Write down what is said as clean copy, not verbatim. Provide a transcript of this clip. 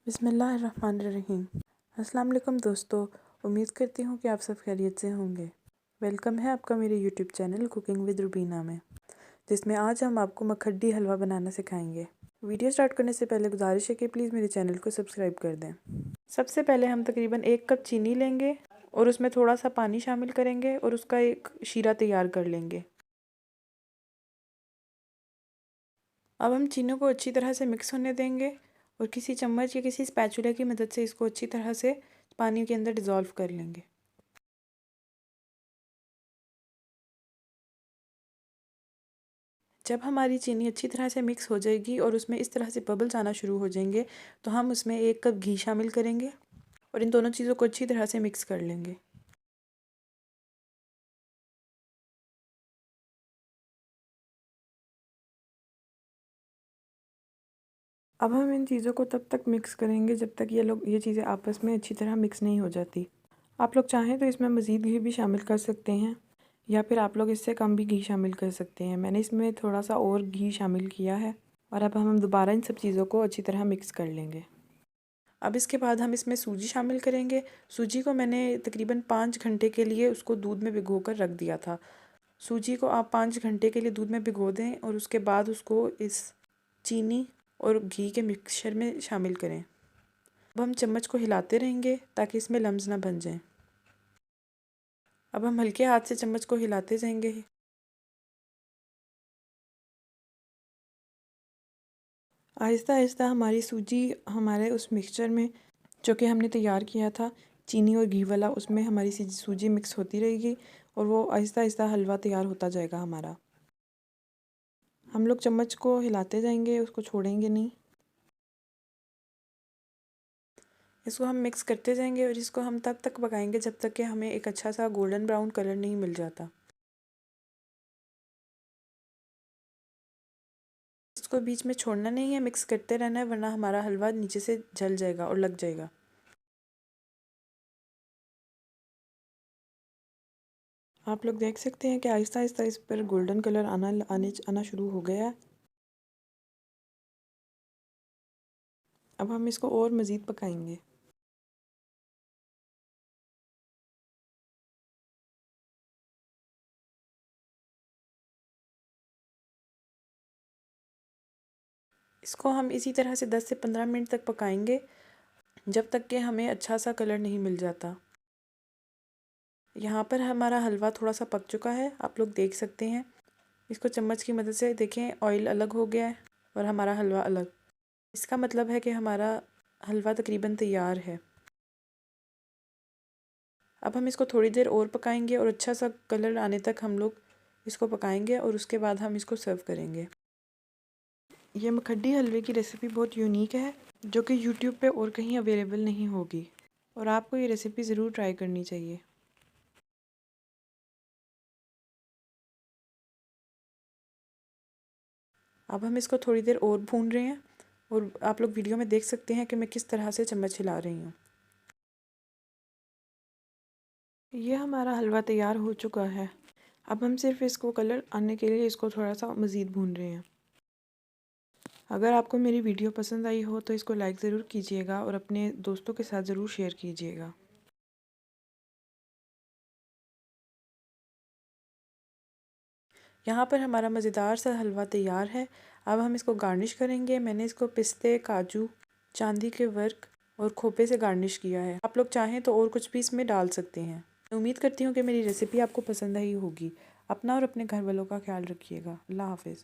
बिस्मिल्लाहिर्रहमानिर्रहीम। अस्सलाम वालेकुम दोस्तों, उम्मीद करती हूँ कि आप सब खैरियत से होंगे। वेलकम है आपका मेरे YouTube channel cooking with Rubina में, जिसमें आज हम आपको मखड्डी हलवा बनाना सिखाएंगे। वीडियो स्टार्ट करने से पहले गुजारिश है कि प्लीज़ मेरे चैनल को सब्सक्राइब कर दें। सबसे पहले हम तकरीबन 1 कप चीनी लेंगे और उसमें थोड़ा सा पानी शामिल करेंगे और उसका एक शीरा तैयार कर लेंगे। अब हम चीनी को अच्छी तरह से मिक्स होने देंगे और किसी चम्मच या किसी स्पैचुला की मदद से इसको अच्छी तरह से पानी के अंदर डिज़ोल्व कर लेंगे। जब हमारी चीनी अच्छी तरह से मिक्स हो जाएगी और उसमें इस तरह से बबल्स आना शुरू हो जाएंगे तो हम उसमें 1 कप घी शामिल करेंगे और इन दोनों चीज़ों को अच्छी तरह से मिक्स कर लेंगे। अब हम इन चीज़ों को तब तक मिक्स करेंगे जब तक ये चीज़ें आपस में अच्छी तरह मिक्स नहीं हो जाती। आप लोग चाहें तो इसमें मज़ीद घी भी शामिल कर सकते हैं या फिर आप लोग इससे कम भी घी शामिल कर सकते हैं। मैंने इसमें थोड़ा सा और घी शामिल किया है और अब हम दोबारा इन सब चीज़ों को अच्छी तरह मिक्स कर लेंगे। अब इसके बाद हम इसमें सूजी शामिल करेंगे। सूजी को मैंने तकरीबन 5 घंटे के लिए उसको दूध में भिगो कर रख दिया था। सूजी को आप 5 घंटे के लिए दूध में भिगो दें और उसके बाद उसको इस चीनी और घी के मिक्सचर में शामिल करें। अब हम चम्मच को हिलाते रहेंगे ताकि इसमें लम्स ना बन जाएं। अब हम हल्के हाथ से चम्मच को हिलाते जाएंगे। आहिस्ता आहिस्ता हमारी सूजी हमारे उस मिक्सचर में जो कि हमने तैयार किया था चीनी और घी वाला, उसमें हमारी सूजी मिक्स होती रहेगी और वो आहिस्ता आहिस्ता हलवा तैयार होता जाएगा हमारा। हम लोग चम्मच को हिलाते जाएंगे, उसको छोड़ेंगे नहीं। इसको हम मिक्स करते जाएंगे और इसको हम तब तक पकाएंगे जब तक कि हमें एक अच्छा सा गोल्डन ब्राउन कलर नहीं मिल जाता। इसको बीच में छोड़ना नहीं है, मिक्स करते रहना है, वरना हमारा हलवा नीचे से जल जाएगा और लग जाएगा। आप लोग देख सकते हैं कि आहिस्ता आहिस्ता इस पर गोल्डन कलर आना शुरू हो गया है। अब हम इसको और मज़ीद पकाएंगे। इसको हम इसी तरह से 10 से 15 मिनट तक पकाएंगे जब तक कि हमें अच्छा सा कलर नहीं मिल जाता। यहाँ पर हमारा हलवा थोड़ा सा पक चुका है, आप लोग देख सकते हैं। इसको चम्मच की मदद से देखें, ऑयल अलग हो गया है और हमारा हलवा अलग। इसका मतलब है कि हमारा हलवा तकरीबन तैयार है। अब हम इसको थोड़ी देर और पकाएंगे और अच्छा सा कलर आने तक हम लोग इसको पकाएंगे और उसके बाद हम इसको सर्व करेंगे। ये मखड्डी हलवे की रेसिपी बहुत यूनिक है जो कि यूट्यूब पे और कहीं अवेलेबल नहीं होगी और आपको ये रेसिपी ज़रूर ट्राई करनी चाहिए। अब हम इसको थोड़ी देर और भून रहे हैं और आप लोग वीडियो में देख सकते हैं कि मैं किस तरह से चम्मच हिला रही हूँ। ये हमारा हलवा तैयार हो चुका है। अब हम सिर्फ इसको कलर आने के लिए इसको थोड़ा सा मज़ीद भून रहे हैं। अगर आपको मेरी वीडियो पसंद आई हो तो इसको लाइक ज़रूर कीजिएगा और अपने दोस्तों के साथ ज़रूर शेयर कीजिएगा। यहाँ पर हमारा मज़ेदार सा हलवा तैयार है। अब हम इसको गार्निश करेंगे। मैंने इसको पिस्ते, काजू, चांदी के वर्क और खोपे से गार्निश किया है। आप लोग चाहें तो और कुछ भी इसमें डाल सकते हैं। उम्मीद करती हूँ कि मेरी रेसिपी आपको पसंद आई होगी। अपना और अपने घर वालों का ख्याल रखिएगा। अल्लाह हाफिज़।